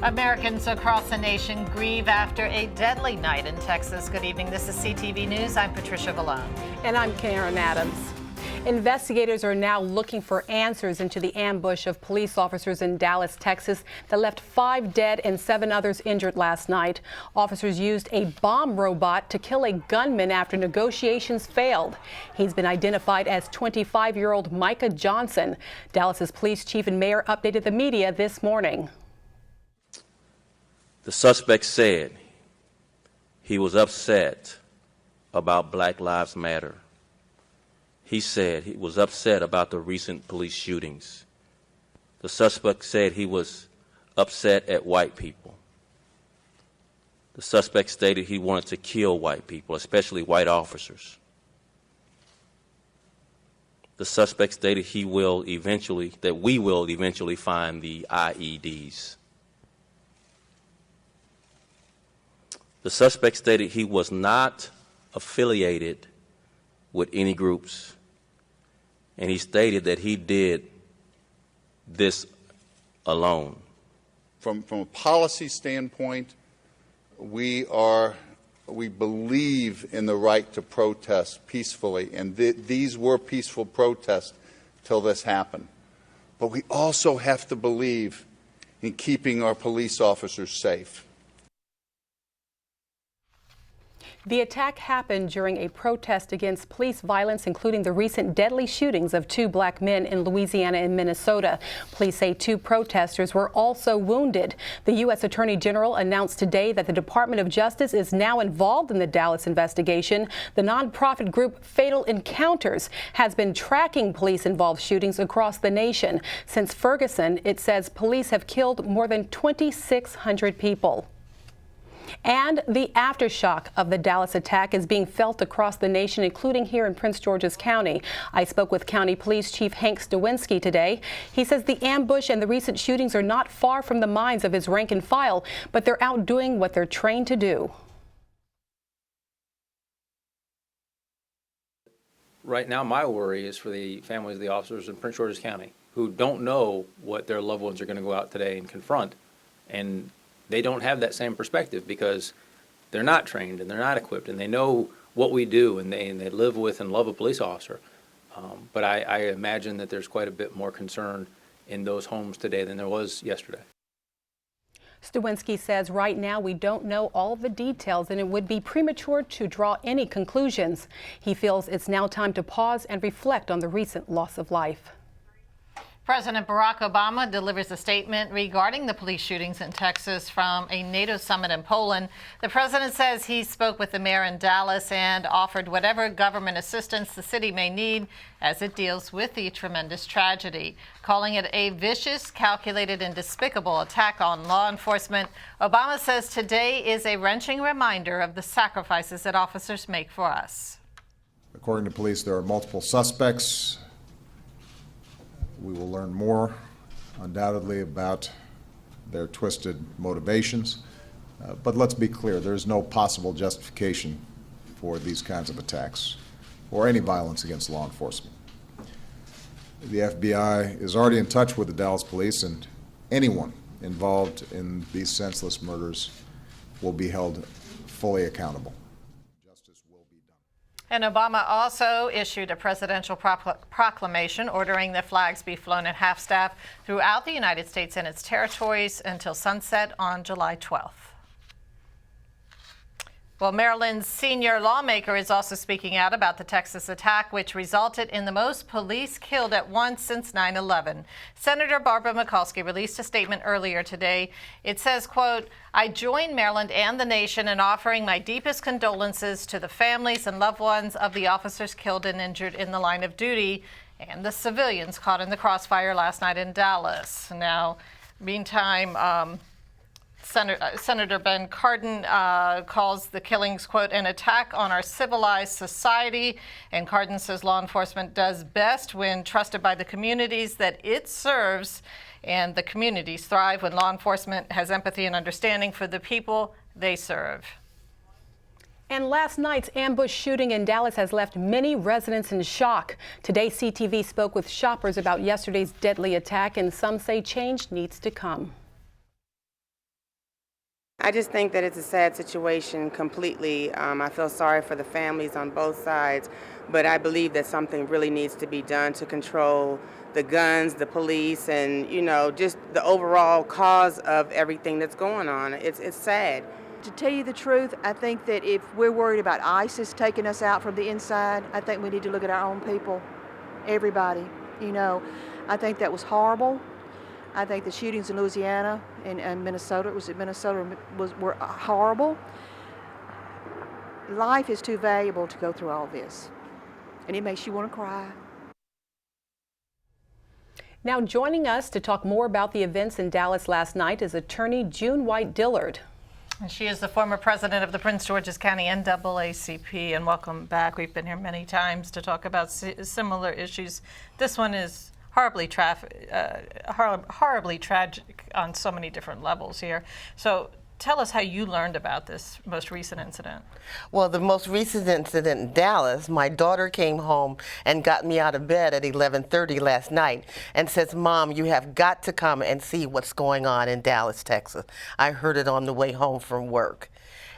Americans across the nation grieve after a deadly night in Texas. Good evening. This is CTV News. I'm Patricia Vallone. And I'm Karen Adams. Investigators are now looking for answers into the ambush of police officers in Dallas, Texas that left 5 dead and 7 others injured last night. Officers used a bomb robot to kill a gunman after negotiations failed. He's been identified as 25-year-old Micah Johnson. Dallas's police chief and mayor updated the media this morning. The suspect said he was upset about Black Lives Matter. He said he was upset about the recent police shootings. The suspect said he was upset at white people. The suspect stated he wanted to kill white people, especially white officers. The suspect stated we will eventually find the IEDs. The suspect stated he was not affiliated with any groups, and he stated that he did this alone. From a policy standpoint, we believe in the right to protest peacefully, and these were peaceful protests till this happened. But we also have to believe in keeping our police officers safe. The attack happened during a protest against police violence, including the recent deadly shootings of 2 black men in Louisiana and Minnesota. Police say 2 protesters were also wounded. The U.S. Attorney General announced today that the Department of Justice is now involved in the Dallas investigation. The nonprofit group Fatal Encounters has been tracking police-involved shootings across the nation. Since Ferguson, it says police have killed more than 2,600 people. And the aftershock of the Dallas attack is being felt across the nation, including here in Prince George's County. I spoke with County Police Chief Hank Stawinski today. He says the ambush and the recent shootings are not far from the minds of his rank and file, but they're out doing what they're trained to do. Right now, my worry is for the families of the officers in Prince George's County who don't know what their loved ones are going to go out today and confront. And they don't have that same perspective because they're not trained and they're not equipped and they know what we do and they live with and love a police officer. But I imagine that there's quite a bit more concern in those homes today than there was yesterday. Stawinski says right now we don't know all of the details and it would be premature to draw any conclusions. He feels it's now time to pause and reflect on the recent loss of life. President Barack Obama delivers a statement regarding the police shootings in Texas from a NATO summit in Poland. The president says he spoke with the mayor in Dallas and offered whatever government assistance the city may need as it deals with the tremendous tragedy. Calling it a vicious, calculated, and despicable attack on law enforcement, Obama says today is a wrenching reminder of the sacrifices that officers make for us. According to police, there are multiple suspects. We will learn more, undoubtedly, about their twisted motivations. But let's be clear, there's no possible justification for these kinds of attacks or any violence against law enforcement. The FBI is already in touch with the Dallas police, and anyone involved in these senseless murders will be held fully accountable. And Obama also issued a presidential proclamation ordering that flags be flown at half-staff throughout the United States and its territories until sunset on July 12th. Well, Maryland's senior lawmaker is also speaking out about the Texas attack, which resulted in the most police killed at once since 9/11. Senator Barbara Mikulski released a statement earlier today. It says, quote, "I join Maryland and the nation in offering my deepest condolences to the families and loved ones of the officers killed and injured in the line of duty and the civilians caught in the crossfire last night in Dallas." Now, meantime, Senator Ben Cardin calls the killings, quote, "an attack on our civilized society." And Cardin says law enforcement does best when trusted by the communities that it serves. And the communities thrive when law enforcement has empathy and understanding for the people they serve. And last night's ambush shooting in Dallas has left many residents in shock. Today, CTV spoke with shoppers about yesterday's deadly attack, and some say change needs to come. I just think that it's a sad situation completely. I feel sorry for the families on both sides, but I believe that something really needs to be done to control the guns, the police, and, you know, just the overall cause of everything that's going on. It's sad. To tell you the truth, I think that if we're worried about ISIS taking us out from the inside, I think we need to look at our own people, everybody. You know, I think that was horrible. I think the shootings in Louisiana and Minnesota, were horrible. Life is too valuable to go through all this, and it makes you want to cry. Now joining us to talk more about the events in Dallas last night is attorney June White-Dillard. She is the former president of the Prince George's County NAACP, and welcome back. We've been here many times to talk about similar issues. This one is horribly tragic on so many different levels here. So tell us how you learned about this most recent incident. Well, the most recent incident in Dallas, my daughter came home and got me out of bed at 11:30 last night and says, "Mom, you have got to come and see what's going on in Dallas, Texas." I heard it on the way home from work.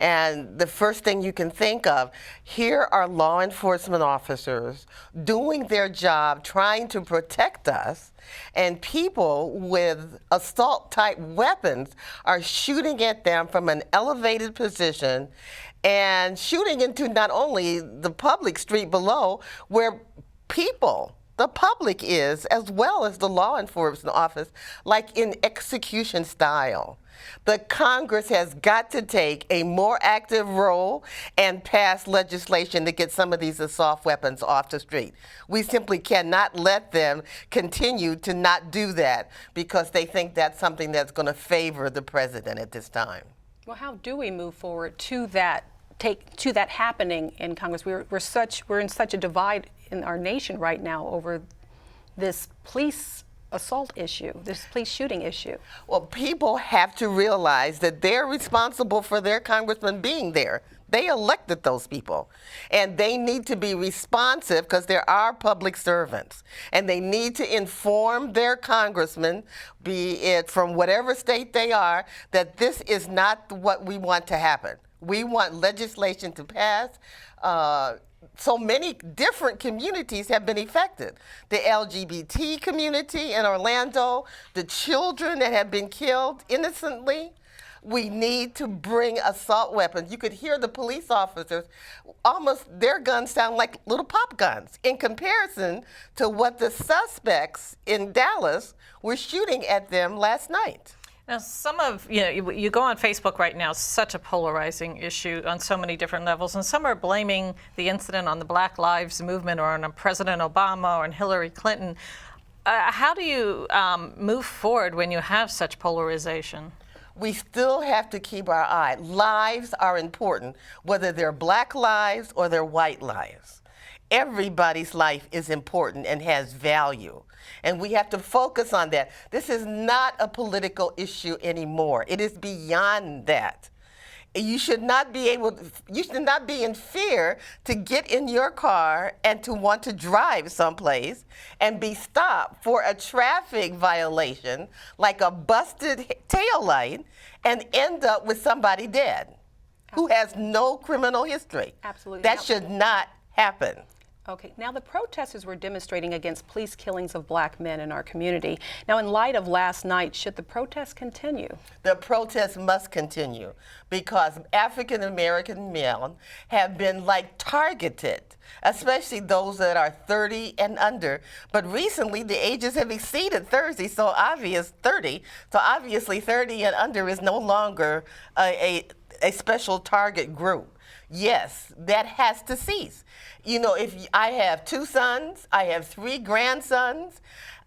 And the first thing you can think of, here are law enforcement officers doing their job, trying to protect us, and people with assault-type weapons are shooting at them from an elevated position and shooting into not only the public street below, where people, the public is, as well as the law enforcement office, like in execution style. The Congress has got to take a more active role and pass legislation to get some of these assault weapons off the street. We simply cannot let them continue to not do that because they think that's something that's going to favor the president at this time. Well, how do we move forward to that happening in Congress? We're in such a divide in our nation right now over this police assault issue, this police shooting issue. Well, people have to realize that they're responsible for their congressman being there. They elected those people, and they need to be responsive because there are public servants, and they need to inform their congressman, be it from whatever state they are, that this is not what we want to happen. We want legislation to pass. So many different communities have been affected. The LGBT community in Orlando, the children that have been killed innocently. We need to bring assault weapons. You could hear the police officers, almost their guns sound like little pop guns in comparison to what the suspects in Dallas were shooting at them last night. Now, you go on Facebook right now, such a polarizing issue on so many different levels, and some are blaming the incident on the Black Lives Movement or on President Obama or on Hillary Clinton. How do you move forward when you have such polarization? We still have to keep our eye. Lives are important, whether they're black lives or they're white lives. Everybody's life is important and has value. And we have to focus on that. This is not a political issue anymore. It is beyond that. You should not be in fear to get in your car and to want to drive someplace and be stopped for a traffic violation like a busted taillight and end up with somebody dead who has no criminal history. Absolutely. That should not happen. Okay, now the protesters were demonstrating against police killings of black men in our community. Now, in light of last night, should the protests continue? The protests must continue because African American men have been targeted, especially those that are 30 and under. But recently, the ages have exceeded 30, so obviously 30 and under is no longer a special target group. Yes, that has to cease. You know, if I have 2 sons, I have 3 grandsons,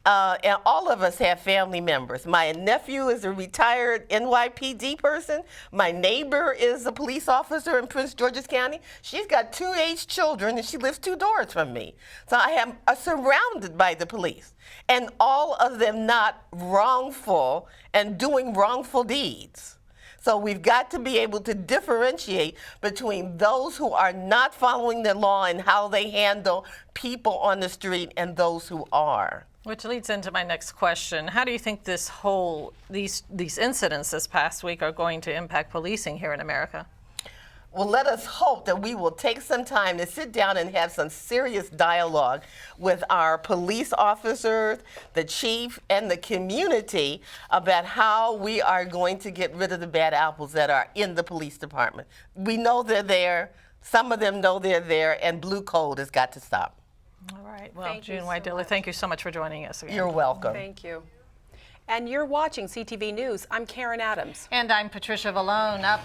and all of us have family members. My nephew is a retired NYPD person. My neighbor is a police officer in Prince George's County. She's got 2 aged children, and she lives 2 doors from me. So I am surrounded by the police, and all of them not wrongful and doing wrongful deeds. So we've got to be able to differentiate between those who are not following the law and how they handle people on the street and those who are. Which leads into my next question. How do you think these incidents this past week are going to impact policing here in America? Well, let us hope that we will take some time to sit down and have some serious dialogue with our police officers, the chief, and the community about how we are going to get rid of the bad apples that are in the police department. We know they're there. Some of them know they're there, and blue code has got to stop. All right. Well, Thank you June so White-Dillard, thank you so much for joining us again. You're welcome. Thank you. And you're watching CTV News. I'm Karen Adams. And I'm Patricia Vallone. Up